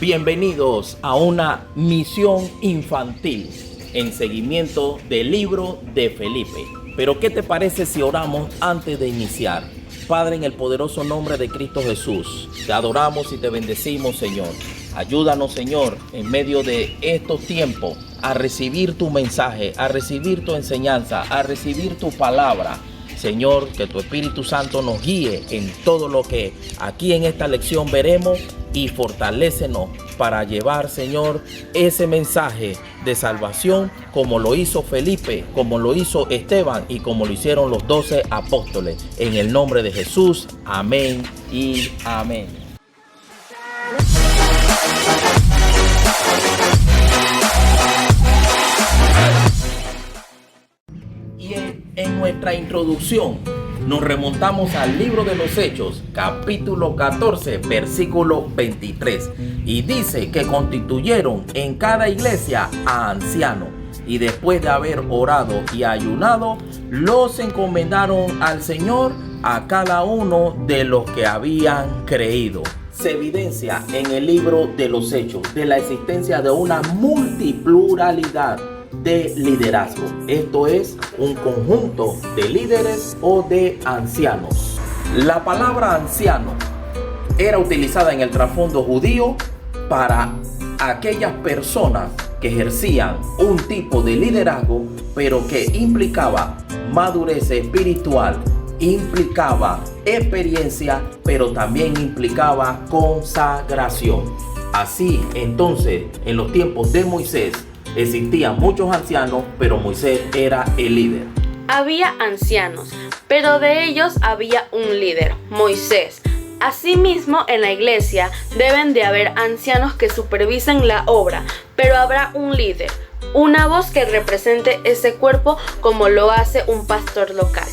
Bienvenidos a una misión infantil en seguimiento del libro de Felipe. Pero ¿qué te parece si oramos antes de iniciar? Padre, en el poderoso nombre de Cristo Jesús, te adoramos y te bendecimos, Señor. Ayúdanos, Señor, en medio de estos tiempos a recibir tu mensaje, a recibir tu enseñanza, a recibir tu palabra. Señor, que tu Espíritu Santo nos guíe en todo lo que aquí en esta lección veremos y fortalécenos para llevar, Señor, ese mensaje de salvación como lo hizo Felipe, como lo hizo Esteban y como lo hicieron los 12 apóstoles. En el nombre de Jesús, amén y amén. Y en nuestra introducción nos remontamos al libro de los Hechos, capítulo 14, versículo 23. Y dice que constituyeron en cada iglesia a ancianos. Y después de haber orado y ayunado, los encomendaron al Señor a cada uno de los que habían creído. Se evidencia en el libro de los Hechos de la existencia de una multipluralidad de liderazgo. Esto es un conjunto de líderes o de ancianos. La palabra anciano era utilizada en el trasfondo judío para aquellas personas que ejercían un tipo de liderazgo, pero que implicaba madurez espiritual, implicaba experiencia, pero también implicaba consagración. Así, entonces, en los tiempos de Moisés, existían muchos ancianos, pero Moisés era el líder. Había ancianos, pero de ellos había un líder, Moisés. Asimismo, en la iglesia deben de haber ancianos que supervisen la obra, pero habrá un líder, una voz que represente ese cuerpo como lo hace un pastor local.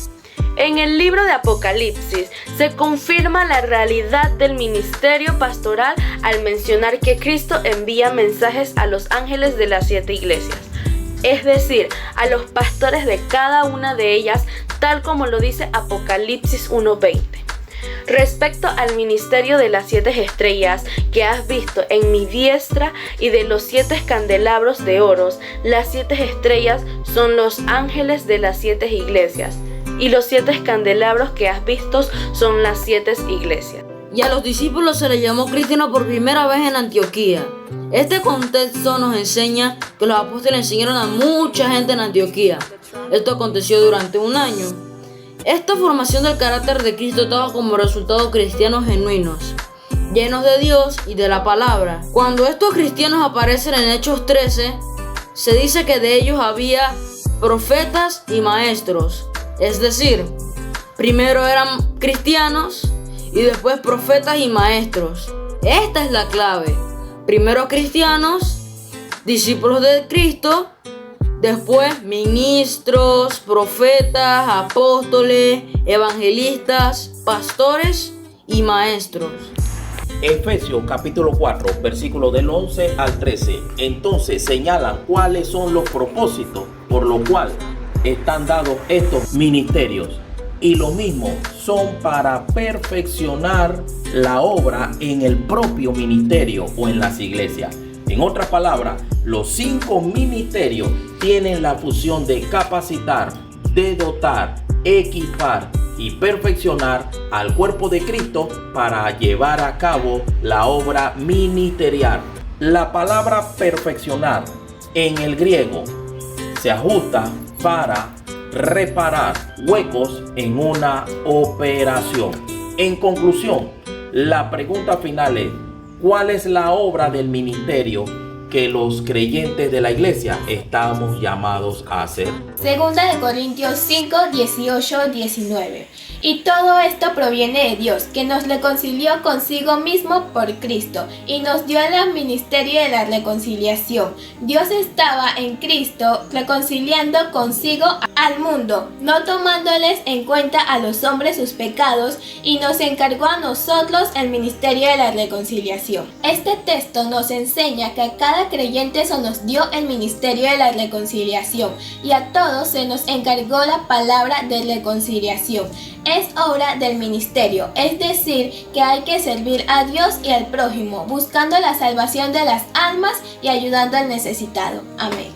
En el libro de Apocalipsis se confirma la realidad del ministerio pastoral al mencionar que Cristo envía mensajes a los ángeles de las 7 iglesias, es decir, a los pastores de cada una de ellas, tal como lo dice Apocalipsis 1:20. Respecto al ministerio de las 7 estrellas que has visto en mi diestra y de los 7 candelabros de oro, las 7 estrellas son los ángeles de las 7 iglesias. Y los 7 candelabros que has visto son las 7 iglesias. Y a los discípulos se les llamó cristianos por primera vez en Antioquía. Este contexto nos enseña que los apóstoles enseñaron a mucha gente en Antioquía. Esto aconteció durante un año. Esta formación del carácter de Cristo tuvo como resultado cristianos genuinos, llenos de Dios y de la palabra. Cuando estos cristianos aparecen en Hechos 13, se dice que de ellos había profetas y maestros. Es decir, primero eran cristianos y después profetas y maestros. Esta es la clave. Primero cristianos, discípulos de Cristo, después ministros, profetas, apóstoles, evangelistas, pastores y maestros. Efesios capítulo 4, versículo del 11 al 13. Entonces señalan cuáles son los propósitos por lo cual están dados estos ministerios, y lo mismo son para perfeccionar la obra en el propio ministerio o en las iglesias. En otras palabras, los 5 ministerios tienen la función de capacitar, de dotar, equipar y perfeccionar al cuerpo de Cristo para llevar a cabo la obra ministerial. La palabra perfeccionar en el griego se ajusta para reparar huecos en una operación. En conclusión, la pregunta final es: ¿cuál es la obra del ministerio que los creyentes de la iglesia estamos llamados a hacer? Segunda de Corintios 5, 18, 19. Y todo esto proviene de Dios, que nos reconcilió consigo mismo por Cristo y nos dio el ministerio de la reconciliación. Dios estaba en Cristo reconciliando consigo al mundo, no tomándoles en cuenta a los hombres sus pecados, y nos encargó a nosotros el ministerio de la reconciliación. Este texto nos enseña que cada cada creyente se nos dio el ministerio de la reconciliación y a todos se nos encargó la palabra de reconciliación. Es obra del ministerio, es decir, que hay que servir a Dios y al prójimo, buscando la salvación de las almas y ayudando al necesitado. Amén.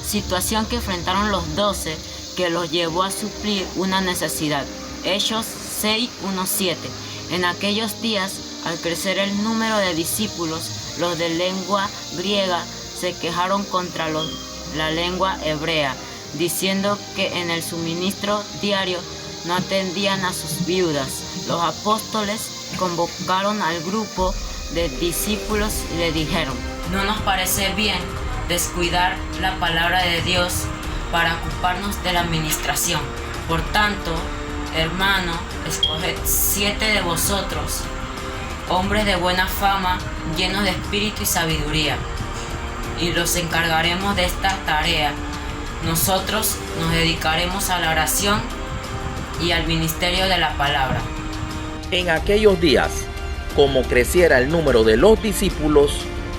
Situación que enfrentaron los 12 que los llevó a suplir una necesidad. Hechos 6:1-7. En aquellos días, al crecer el número de discípulos, los de lengua griega se quejaron contra la lengua hebrea, diciendo que en el suministro diario no atendían a sus viudas. Los apóstoles convocaron al grupo de discípulos y le dijeron: no nos parece bien descuidar la palabra de Dios para ocuparnos de la administración. Por tanto, hermano, escoged 7 de vosotros, hombres de buena fama, llenos de espíritu y sabiduría, y los encargaremos de esta tarea. Nosotros nos dedicaremos a la oración y al ministerio de la palabra. En aquellos días, como creciera el número de los discípulos,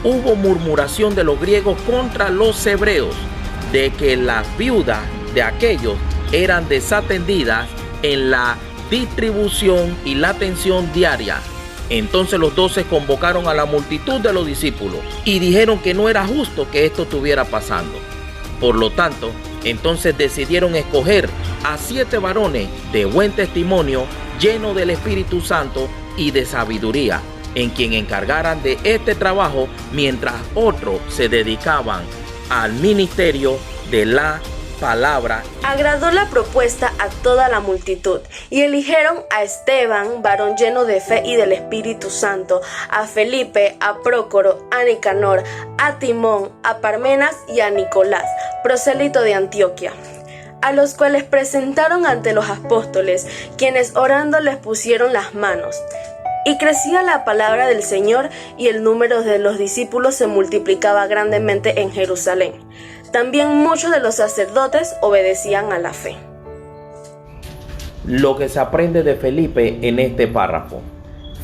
hubo murmuración de los griegos contra los hebreos, de que las viudas de aquellos eran desatendidas en la distribución y la atención diaria. Entonces los 12 convocaron a la multitud de los discípulos y dijeron que no era justo que esto estuviera pasando. Por lo tanto, entonces decidieron escoger a 7 varones de buen testimonio, llenos del Espíritu Santo y de sabiduría, en quien encargaran de este trabajo, mientras otros se dedicaban al ministerio de la palabra. Agradó la propuesta a toda la multitud y eligieron a Esteban, varón lleno de fe y del Espíritu Santo, a Felipe, a Prócoro, a Nicanor, a Timón, a Parmenas y a Nicolás, prosélito de Antioquía, a los cuales presentaron ante los apóstoles, quienes orando les pusieron las manos. Y crecía la palabra del Señor, y el número de los discípulos se multiplicaba grandemente en Jerusalén. También muchos de los sacerdotes obedecían a la fe. Lo que se aprende de Felipe en este párrafo: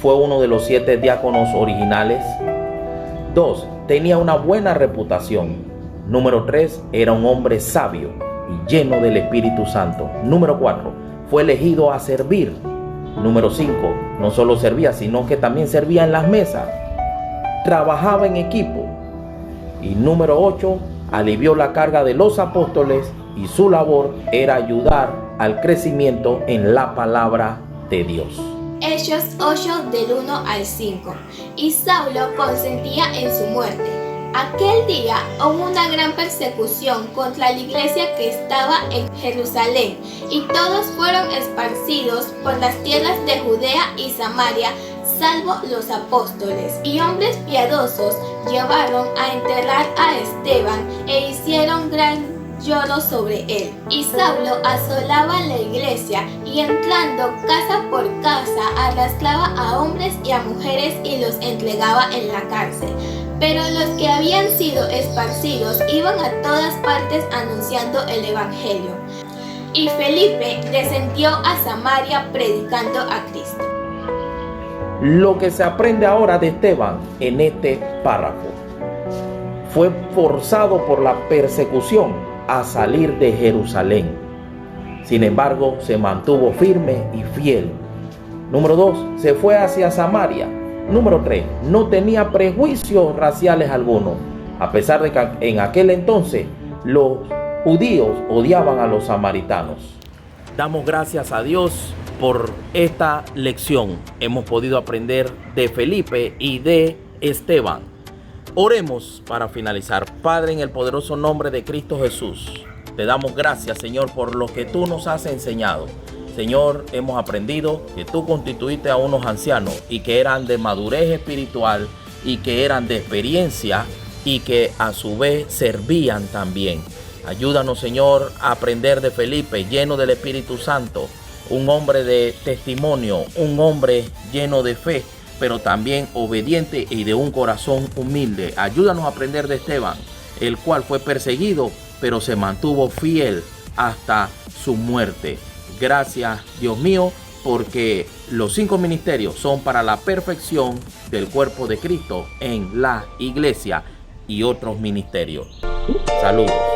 fue uno de los 7 diáconos originales. 2. Tenía una buena reputación. Número 3. Era un hombre sabio y lleno del Espíritu Santo. Número 4. Fue elegido a servir. Número 5. No solo servía, sino que también servía en las mesas. Trabajaba en equipo. Y número 8. Alivió la carga de los apóstoles y su labor era ayudar al crecimiento en la palabra de Dios. Hechos 8 del 1 al 5. Y Saulo consentía en su muerte. Aquel día hubo una gran persecución contra la iglesia que estaba en Jerusalén, y todos fueron esparcidos por las tierras de Judea y Samaria, salvo los apóstoles. Y hombres piadosos llevaron a enterrar a Esteban e hicieron gran lloró sobre él. Y Saulo asolaba la iglesia y entrando casa por casa arrastraba a hombres y a mujeres y los entregaba en la cárcel. Pero los que habían sido esparcidos iban a todas partes anunciando el evangelio. Y Felipe descendió a Samaria predicando a Cristo. Lo que se aprende ahora de Esteban en este párrafo: fue forzado por la persecución a salir de Jerusalén. Sin embargo, se mantuvo firme y fiel. Número 2, se fue hacia Samaria. Número 3, no tenía prejuicios raciales algunos, a pesar de que en aquel entonces los judíos odiaban a los samaritanos. Damos gracias a Dios por esta lección. Hemos podido aprender de Felipe y de Esteban. Oremos para finalizar. Padre, en el poderoso nombre de Cristo Jesús, te damos gracias, Señor, por lo que tú nos has enseñado. Señor, hemos aprendido que tú constituiste a unos ancianos y que eran de madurez espiritual y que eran de experiencia y que a su vez servían también. Ayúdanos, Señor, a aprender de Felipe, lleno del Espíritu Santo, un hombre de testimonio, un hombre lleno de fe, pero también obediente y de un corazón humilde. Ayúdanos a aprender de Esteban, el cual fue perseguido, pero se mantuvo fiel hasta su muerte. Gracias, Dios mío, porque los 5 ministerios son para la perfección del cuerpo de Cristo en la iglesia. y otros ministerios. Saludos.